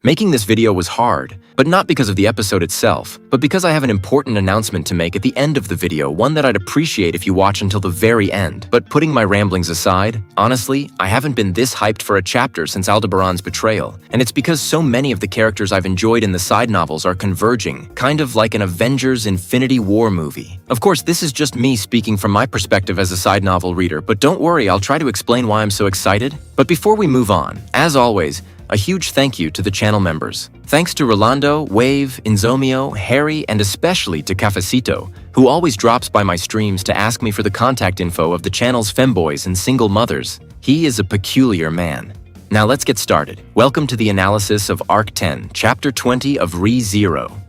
Making this video was hard, but not because of the episode itself, but because I have an important announcement to make at the end of the video, one that I'd appreciate if you watch until the very end. But putting my ramblings aside, honestly, I haven't been this hyped for a chapter since Aldebaran's betrayal, and it's because so many of the characters I've enjoyed in the side novels are converging, kind of like an Avengers Infinity War movie. Of course, this is just me speaking from my perspective as a side novel reader, but don't worry, I'll try to explain why I'm so excited. But before we move on, as always, a huge thank you to the channel members. Thanks to Rolando, Wave, Inzomio, Harry, and especially to Cafecito, who always drops by my streams to ask me for the contact info of the channel's femboys and single mothers. He is a peculiar man. Now let's get started. Welcome to the analysis of Arc 10, Chapter 20 of ReZero.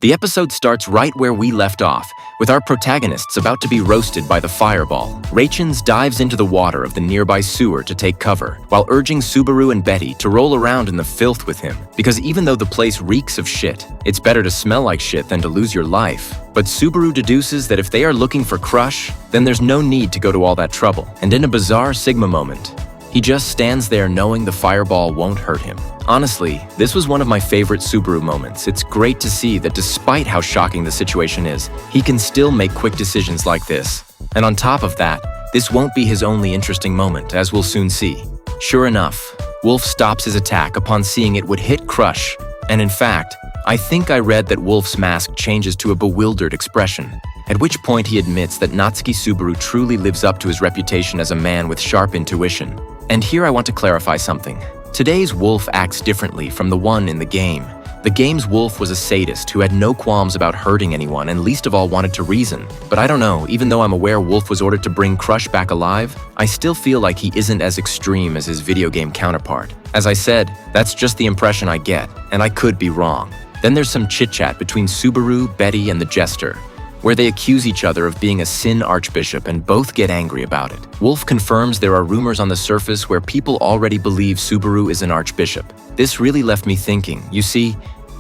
The episode starts right where we left off, with our protagonists about to be roasted by the fireball. Rachins dives into the water of the nearby sewer to take cover, while urging Subaru and Betty to roll around in the filth with him, because even though the place reeks of shit, it's better to smell like shit than to lose your life. But Subaru deduces that if they are looking for Crush, then there's no need to go to all that trouble, and in a bizarre Sigma moment, he just stands there knowing the fireball won't hurt him. Honestly, this was one of my favorite Subaru moments. It's great to see that despite how shocking the situation is, he can still make quick decisions like this. And on top of that, this won't be his only interesting moment, as we'll soon see. Sure enough, Wolf stops his attack upon seeing it would hit Crush, and in fact, I think I read that Wolf's mask changes to a bewildered expression, at which point he admits that Natsuki Subaru truly lives up to his reputation as a man with sharp intuition. And here I want to clarify something. Today's Wolf acts differently from the one in the game. The game's Wolf was a sadist who had no qualms about hurting anyone and least of all wanted to reason. But I don't know, even though I'm aware Wolf was ordered to bring Crush back alive, I still feel like he isn't as extreme as his video game counterpart. As I said, that's just the impression I get, and I could be wrong. Then there's some chit-chat between Subaru, Betty, and the Jester, where they accuse each other of being a Sin Archbishop and both get angry about it. Wolf confirms there are rumors on the surface where people already believe Subaru is an Archbishop. This really left me thinking. You see,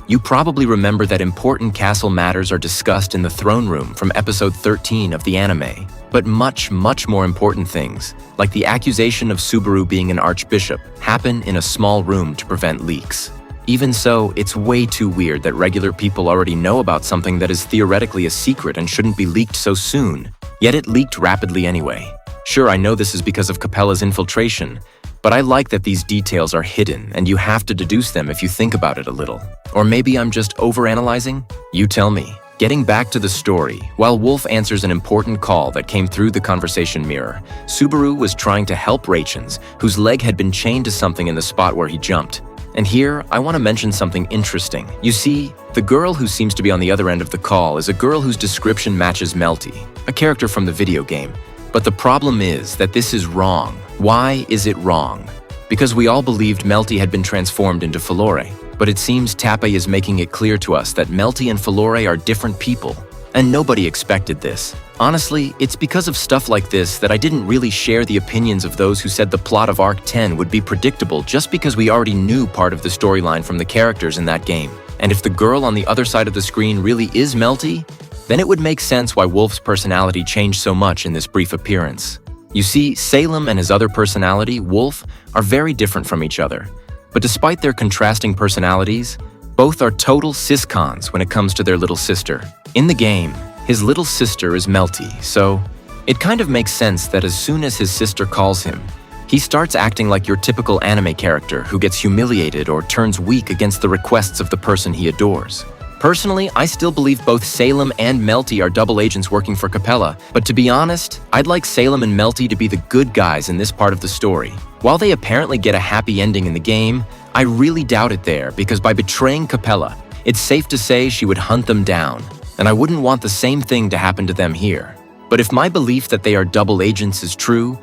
you probably remember that important castle matters are discussed in the throne room from episode 13 of the anime. But much more important things, like the accusation of Subaru being an Archbishop, happen in a small room to prevent leaks. Even so, it's way too weird that regular people already know about something that is theoretically a secret and shouldn't be leaked so soon. Yet it leaked rapidly anyway. Sure, I know this is because of Capella's infiltration, but I like that these details are hidden and you have to deduce them if you think about it a little. Or maybe I'm just overanalyzing? You tell me. Getting back to the story, while Wolf answers an important call that came through the conversation mirror, Subaru was trying to help Rachins, whose leg had been chained to something in the spot where he jumped. And here, I want to mention something interesting. You see, the girl who seems to be on the other end of the call is a girl whose description matches Melty, a character from the video game. But the problem is that this is wrong. Why is it wrong? Because we all believed Melty had been transformed into Falore, but it seems Tappe is making it clear to us that Melty and Falore are different people, and nobody expected this. Honestly, it's because of stuff like this that I didn't really share the opinions of those who said the plot of Arc 10 would be predictable just because we already knew part of the storyline from the characters in that game. And if the girl on the other side of the screen really is Melty, then it would make sense why Wolf's personality changed so much in this brief appearance. You see, Salem and his other personality, Wolf, are very different from each other. But despite their contrasting personalities, both are total cis-cons when it comes to their little sister. In the game, his little sister is Melty, so it kind of makes sense that as soon as his sister calls him, he starts acting like your typical anime character who gets humiliated or turns weak against the requests of the person he adores. Personally, I still believe both Salem and Melty are double agents working for Capella, but to be honest, I'd like Salem and Melty to be the good guys in this part of the story. While they apparently get a happy ending in the game, I really doubt it there because by betraying Capella, it's safe to say she would hunt them down. And I wouldn't want the same thing to happen to them here. But if my belief that they are double agents is true,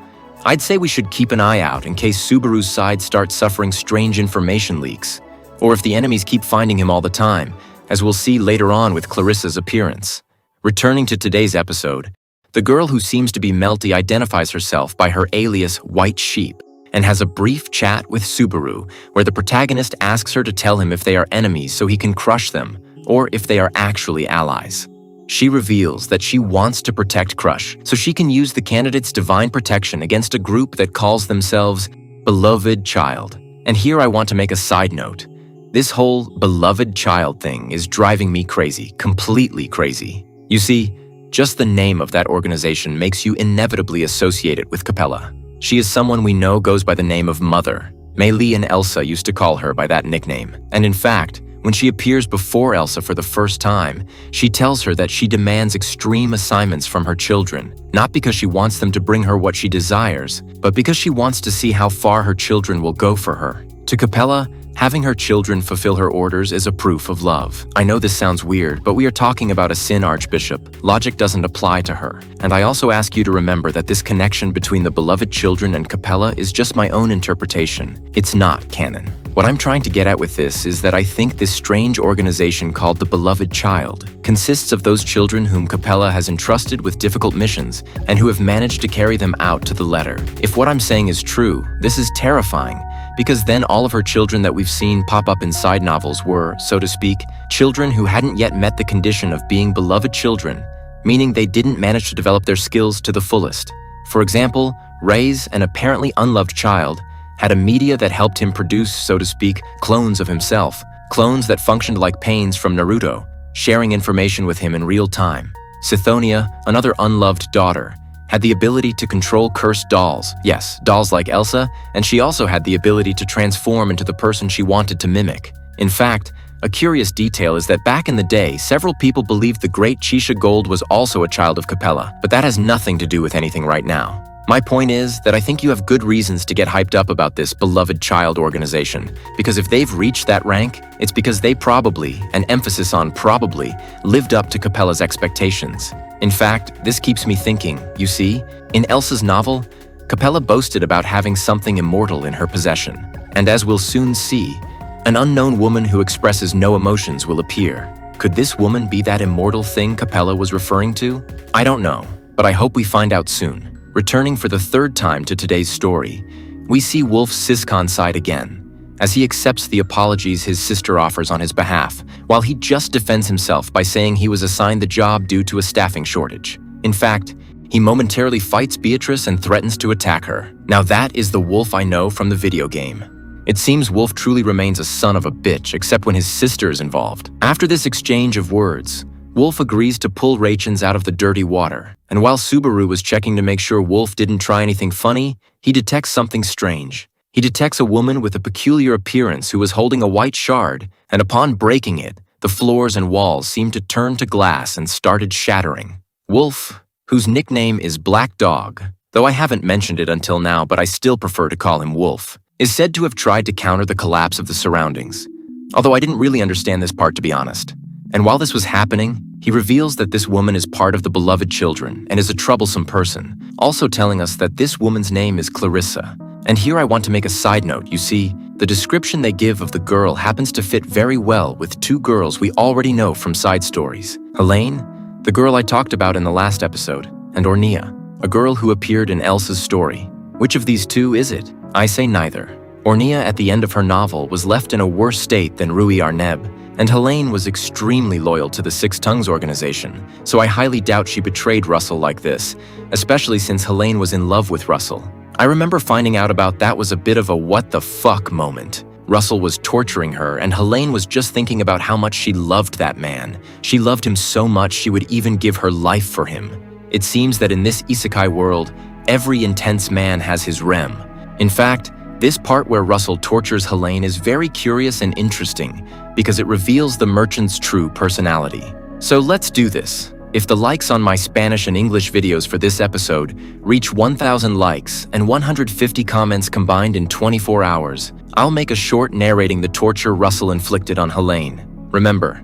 I'd say we should keep an eye out in case Subaru's side starts suffering strange information leaks, or if the enemies keep finding him all the time, as we'll see later on with Clarissa's appearance. Returning to today's episode, the girl who seems to be Melty identifies herself by her alias White Sheep and has a brief chat with Subaru, where the protagonist asks her to tell him if they are enemies so he can crush them, or if they are actually allies. She reveals that she wants to protect Crush so she can use the candidate's divine protection against a group that calls themselves Beloved Child. And here I want to make a side note. This whole beloved child thing is driving me crazy, completely crazy. You see, just the name of that organization makes you inevitably associate it with Capella. She is someone we know goes by the name of Mother. Melty and Elsa used to call her by that nickname. And in fact, when she appears before Elsa for the first time, she tells her that she demands extreme assignments from her children, not because she wants them to bring her what she desires, but because she wants to see how far her children will go for her. To Capella, having her children fulfill her orders is a proof of love. I know this sounds weird, but we are talking about a sin archbishop. Logic doesn't apply to her. And I also ask you to remember that this connection between the beloved children and Capella is just my own interpretation. It's not canon. What I'm trying to get at with this is that I think this strange organization called the Beloved Child consists of those children whom Capella has entrusted with difficult missions and who have managed to carry them out to the letter. If what I'm saying is true, this is terrifying, because then all of her children that we've seen pop up in side novels were, so to speak, children who hadn't yet met the condition of being beloved children, meaning they didn't manage to develop their skills to the fullest. For example, Rei's, an apparently unloved child, had a media that helped him produce, so to speak, clones of himself, clones that functioned like pains from Naruto, sharing information with him in real time. Sithonia, another unloved daughter, had the ability to control cursed dolls, yes, dolls like Elsa, and she also had the ability to transform into the person she wanted to mimic. In fact, a curious detail is that back in the day, several people believed the great Chisha Gold was also a child of Capella, but that has nothing to do with anything right now. My point is that I think you have good reasons to get hyped up about this beloved child organization, because if they've reached that rank, it's because they probably, and emphasis on probably, lived up to Capella's expectations. In fact, this keeps me thinking, you see, in Elsa's novel, Capella boasted about having something immortal in her possession. And as we'll soon see, an unknown woman who expresses no emotions will appear. Could this woman be that immortal thing Capella was referring to? I don't know, but I hope we find out soon. Returning for the third time to today's story, we see Wolf's Siscon side again, as he accepts the apologies his sister offers on his behalf, while he just defends himself by saying he was assigned the job due to a staffing shortage. In fact, he momentarily fights Beatrice and threatens to attack her. Now that is the Wolf I know from the video game. It seems Wolf truly remains a son of a bitch, except when his sister is involved. After this exchange of words, Wolf agrees to pull Rachens out of the dirty water, and while Subaru was checking to make sure Wolf didn't try anything funny, he detects something strange. He detects a woman with a peculiar appearance who was holding a white shard, and upon breaking it, the floors and walls seemed to turn to glass and started shattering. Wolf, whose nickname is Black Dog, though I haven't mentioned it until now but I still prefer to call him Wolf, is said to have tried to counter the collapse of the surroundings, although I didn't really understand this part to be honest. And while this was happening, he reveals that this woman is part of the beloved children and is a troublesome person, also telling us that this woman's name is Clarissa. And here I want to make a side note. You see, the description they give of the girl happens to fit very well with two girls we already know from side stories. Helene, the girl I talked about in the last episode, and Ornia, a girl who appeared in Elsa's story. Which of these two is it? I say neither. Ornia at the end of her novel was left in a worse state than Rui Arneb, and Helene was extremely loyal to the Six Tongues organization, so I highly doubt she betrayed Russell like this, especially since Helene was in love with Russell. I remember finding out about that was a bit of a what the fuck moment. Russell was torturing her, and Helene was just thinking about how much she loved that man. She loved him so much she would even give her life for him. It seems that in this isekai world, every intense man has his rem. In fact, this part where Russell tortures Helene is very curious and interesting because it reveals the merchant's true personality. So let's do this. If the likes on my Spanish and English videos for this episode reach 1,000 likes and 150 comments combined in 24 hours, I'll make a short narrating the torture Russell inflicted on Helene. Remember,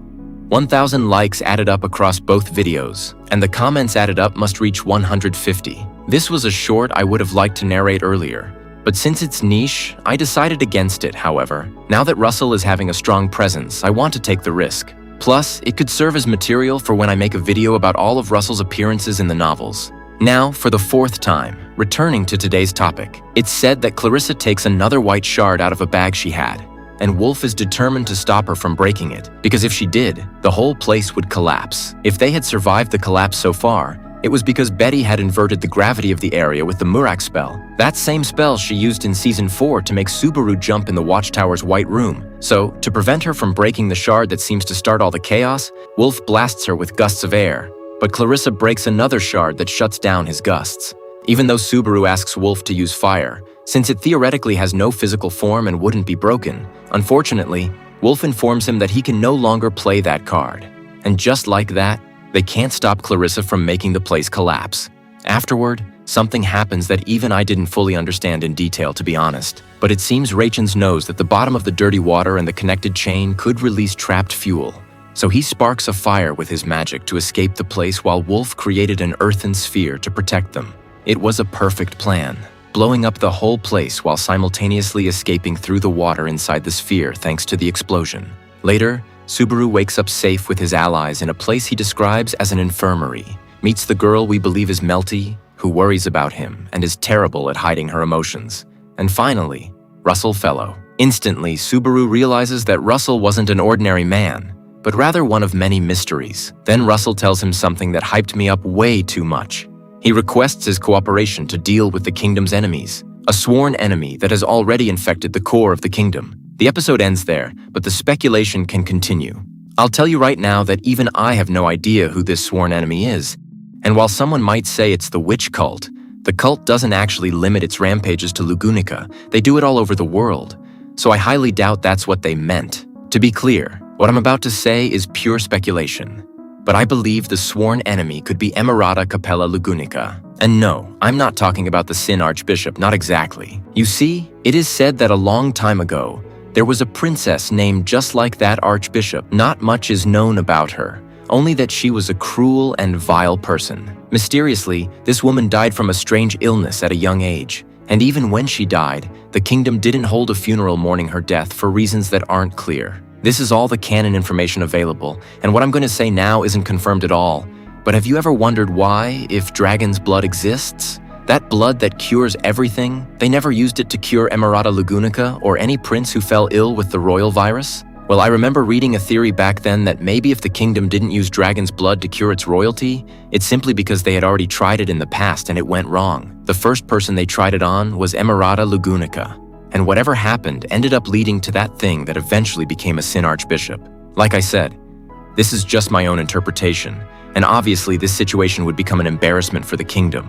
1,000 likes added up across both videos, and the comments added up must reach 150. This was a short I would have liked to narrate earlier, but since it's niche, I decided against it, however. Now that Russell is having a strong presence, I want to take the risk. Plus, it could serve as material for when I make a video about all of Russell's appearances in the novels. Now, for the fourth time, returning to today's topic. It's said that Clarissa takes another white shard out of a bag she had, and Wolf is determined to stop her from breaking it, because if she did, the whole place would collapse. If they had survived the collapse so far, It was because Betty had inverted the gravity of the area with the Murak spell. That same spell she used in Season 4 to make Subaru jump in the Watchtower's White Room. So, to prevent her from breaking the shard that seems to start all the chaos, Wolf blasts her with gusts of air. But Clarissa breaks another shard that shuts down his gusts. Even though Subaru asks Wolf to use fire, since it theoretically has no physical form and wouldn't be broken, unfortunately, Wolf informs him that he can no longer play that card. And just like that, they can't stop Clarissa from making the place collapse. Afterward, something happens that even I didn't fully understand in detail, to be honest. But it seems Rachins knows that the bottom of the dirty water and the connected chain could release trapped fuel. So he sparks a fire with his magic to escape the place while Wolf created an earthen sphere to protect them. It was a perfect plan, blowing up the whole place while simultaneously escaping through the water inside the sphere thanks to the explosion. Later, Subaru wakes up safe with his allies in a place he describes as an infirmary, meets the girl we believe is Melty, who worries about him and is terrible at hiding her emotions. And finally, Russell Fellow. Instantly, Subaru realizes that Russell wasn't an ordinary man, but rather one of many mysteries. Then Russell tells him something that hyped me up way too much. He requests his cooperation to deal with the kingdom's enemies, a sworn enemy that has already infected the core of the kingdom. The episode ends there, but the speculation can continue. I'll tell you right now that even I have no idea who this sworn enemy is. And while someone might say it's the witch cult, the cult doesn't actually limit its rampages to Lugunica. They do it all over the world. So I highly doubt that's what they meant. To be clear, what I'm about to say is pure speculation. But I believe the sworn enemy could be Emirata Capella Lugunica. And no, I'm not talking about the Sin Archbishop, not exactly. You see, it is said that a long time ago, there was a princess named just like that archbishop. Not much is known about her, only that she was a cruel and vile person. Mysteriously, this woman died from a strange illness at a young age. And even when she died, the kingdom didn't hold a funeral mourning her death for reasons that aren't clear. This is all the canon information available, and what I'm going to say now isn't confirmed at all. But have you ever wondered why, if dragon's blood exists? That blood that cures everything, they never used it to cure Emirata Lugunica or any prince who fell ill with the royal virus? Well, I remember reading a theory back then that maybe if the kingdom didn't use dragon's blood to cure its royalty, it's simply because they had already tried it in the past and it went wrong. The first person they tried it on was Emirata Lugunica, and whatever happened ended up leading to that thing that eventually became a Sin Archbishop. Like I said, this is just my own interpretation, and obviously this situation would become an embarrassment for the kingdom,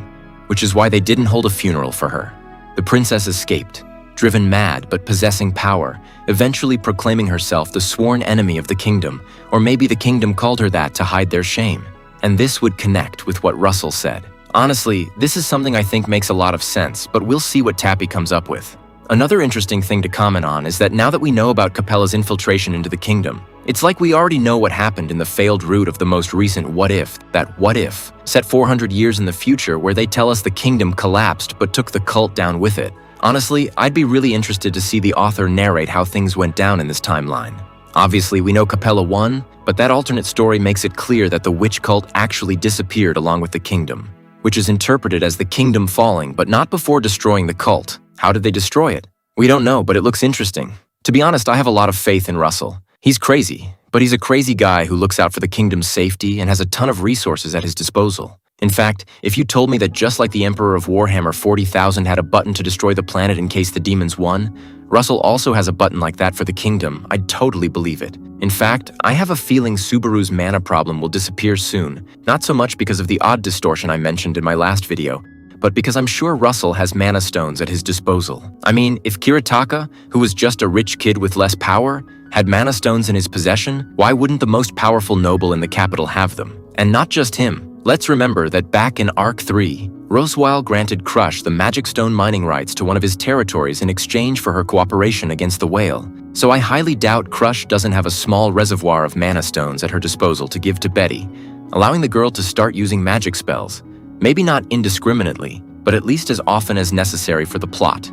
which is why they didn't hold a funeral for her. The princess escaped, driven mad but possessing power, eventually proclaiming herself the sworn enemy of the kingdom, or maybe the kingdom called her that to hide their shame. And this would connect with what Russell said. Honestly, this is something I think makes a lot of sense, but we'll see what Tappy comes up with. Another interesting thing to comment on is that now that we know about Capella's infiltration into the kingdom, it's like we already know what happened in the failed route of the most recent What If, that What If, set 400 years in the future where they tell us the kingdom collapsed but took the cult down with it. Honestly, I'd be really interested to see the author narrate how things went down in this timeline. Obviously, we know Capella won, but that alternate story makes it clear that the witch cult actually disappeared along with the kingdom, which is interpreted as the kingdom falling, but not before destroying the cult. How did they destroy it? We don't know, but it looks interesting. To be honest, I have a lot of faith in Russell. He's crazy, but he's a crazy guy who looks out for the kingdom's safety and has a ton of resources at his disposal. In fact, if you told me that just like the Emperor of Warhammer 40,000 had a button to destroy the planet in case the demons won, Russell also has a button like that for the kingdom, I'd totally believe it. In fact, I have a feeling Subaru's mana problem will disappear soon, not so much because of the odd distortion I mentioned in my last video, but because I'm sure Russell has mana stones at his disposal. I mean, if Kiritaka, who was just a rich kid with less power, had mana stones in his possession, why wouldn't the most powerful noble in the capital have them? And not just him. Let's remember that back in Arc 3, Roswell granted Crush the magic stone mining rights to one of his territories in exchange for her cooperation against the whale. So I highly doubt Crush doesn't have a small reservoir of mana stones at her disposal to give to Betty, allowing the girl to start using magic spells. Maybe not indiscriminately, but at least as often as necessary for the plot.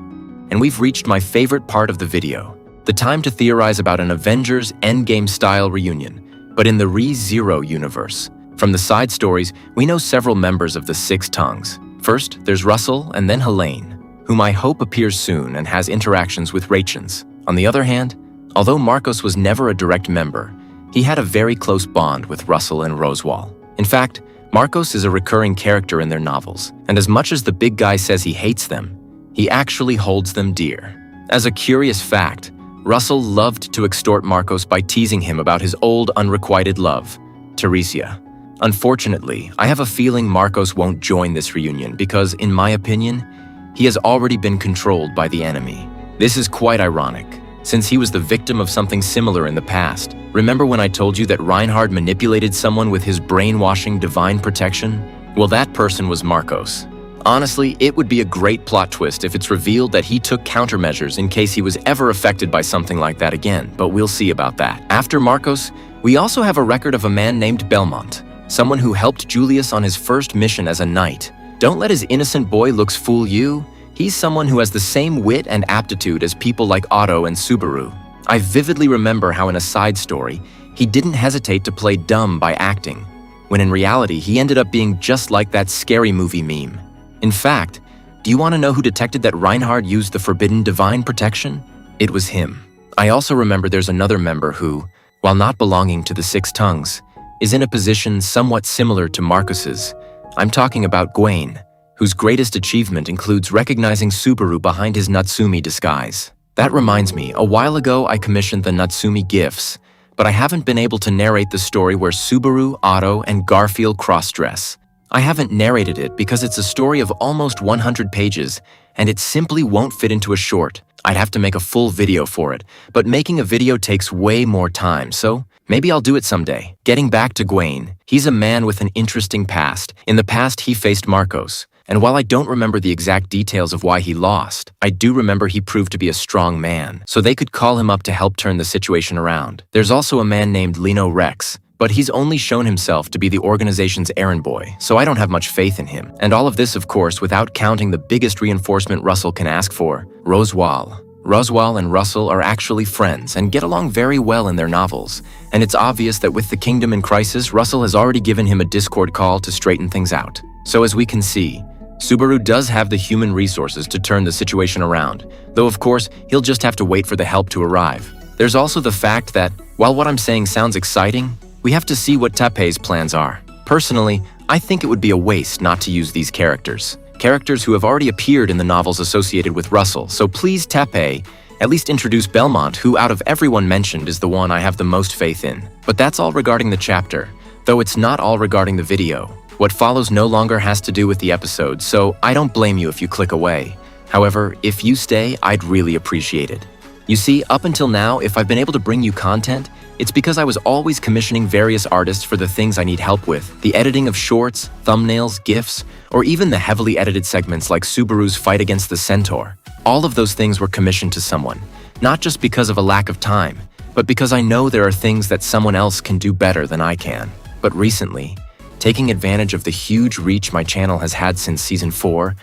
And we've reached my favorite part of the video, the time to theorize about an Avengers Endgame-style reunion, but in the Re-Zero universe. From the side stories, we know several members of the Six Tongues. First, there's Russell and then Helene, whom I hope appears soon and has interactions with Rachins. On the other hand, although Marcos was never a direct member, he had a very close bond with Russell and Roswell. In fact, Marcos is a recurring character in their novels, and as much as the big guy says he hates them, he actually holds them dear. As a curious fact, Russell loved to extort Marcos by teasing him about his old unrequited love, Teresa. Unfortunately, I have a feeling Marcos won't join this reunion because, in my opinion, he has already been controlled by the enemy. This is quite ironic, since he was the victim of something similar in the past. Remember when I told you that Reinhard manipulated someone with his brainwashing divine protection? Well, that person was Marcos. Honestly, it would be a great plot twist if it's revealed that he took countermeasures in case he was ever affected by something like that again, but we'll see about that. After Marcos, we also have a record of a man named Belmont, someone who helped Julius on his first mission as a knight. Don't let his innocent boy looks fool you. He's someone who has the same wit and aptitude as people like Otto and Subaru. I vividly remember how in a side story, he didn't hesitate to play dumb by acting, when in reality he ended up being just like that scary movie meme. In fact, do you want to know who detected that Reinhard used the forbidden divine protection? It was him. I also remember there's another member who, while not belonging to the Six Tongues, is in a position somewhat similar to Marcos's. I'm talking about Gwaine, whose greatest achievement includes recognizing Subaru behind his Natsumi disguise. That reminds me, a while ago I commissioned the Natsumi Gifs, but I haven't been able to narrate the story where Subaru, Otto, and Garfield cross-dress. I haven't narrated it because it's a story of almost 100 pages, and it simply won't fit into a short. I'd have to make a full video for it, but making a video takes way more time, so maybe I'll do it someday. Getting back to Gwaine, he's a man with an interesting past. In the past, he faced Marcos, and while I don't remember the exact details of why he lost, I do remember he proved to be a strong man, so they could call him up to help turn the situation around. There's also a man named Lino Rex, but he's only shown himself to be the organization's errand boy, so I don't have much faith in him. And all of this, of course, without counting the biggest reinforcement Russell can ask for, Roswal. Roswal and Russell are actually friends and get along very well in their novels, and it's obvious that with the kingdom in crisis, Russell has already given him a Discord call to straighten things out. So as we can see, Subaru does have the human resources to turn the situation around, though of course, he'll just have to wait for the help to arrive. There's also the fact that, while what I'm saying sounds exciting, we have to see what Tepe's plans are. Personally, I think it would be a waste not to use these characters. Characters who have already appeared in the novels associated with Russell, so please Tepe, at least introduce Belmont, who out of everyone mentioned is the one I have the most faith in. But that's all regarding the chapter, though it's not all regarding the video. What follows no longer has to do with the episode, so I don't blame you if you click away. However, if you stay, I'd really appreciate it. You see, up until now, if I've been able to bring you content, it's because I was always commissioning various artists for the things I need help with. The editing of shorts, thumbnails, GIFs, or even the heavily edited segments like Subaru's fight against the Centaur. All of those things were commissioned to someone, not just because of a lack of time, but because I know there are things that someone else can do better than I can. But recently, taking advantage of the huge reach my channel has had since Season 4,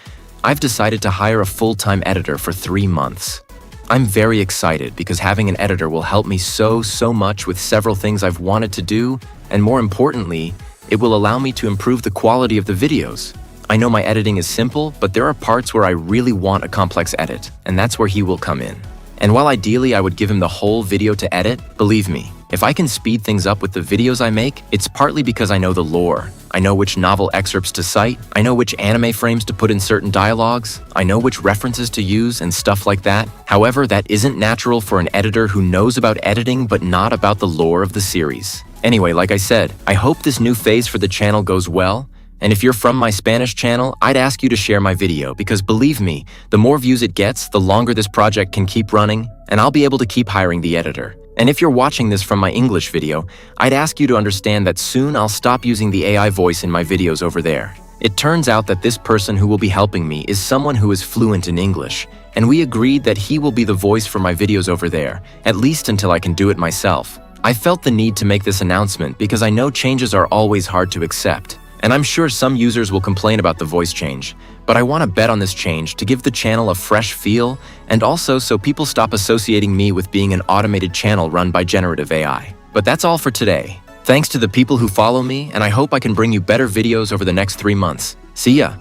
I've decided to hire a full-time editor for 3 months. I'm very excited because having an editor will help me so much with several things I've wanted to do, and more importantly, it will allow me to improve the quality of the videos. I know my editing is simple, but there are parts where I really want a complex edit, and that's where he will come in. And while ideally I would give him the whole video to edit, believe me, if I can speed things up with the videos I make, it's partly because I know the lore. I know which novel excerpts to cite, I know which anime frames to put in certain dialogues, I know which references to use and stuff like that. However, that isn't natural for an editor who knows about editing but not about the lore of the series. Anyway, like I said, I hope this new phase for the channel goes well, and if you're from my Spanish channel, I'd ask you to share my video because believe me, the more views it gets, the longer this project can keep running, and I'll be able to keep hiring the editor. And if you're watching this from my English video, I'd ask you to understand that soon I'll stop using the AI voice in my videos over there. It turns out that this person who will be helping me is someone who is fluent in English, and we agreed that he will be the voice for my videos over there, at least until I can do it myself. I felt the need to make this announcement because I know changes are always hard to accept, and I'm sure some users will complain about the voice change, but I want to bet on this change to give the channel a fresh feel and also so people stop associating me with being an automated channel run by generative AI. But that's all for today. Thanks to the people who follow me, and I hope I can bring you better videos over the next 3 months. See ya!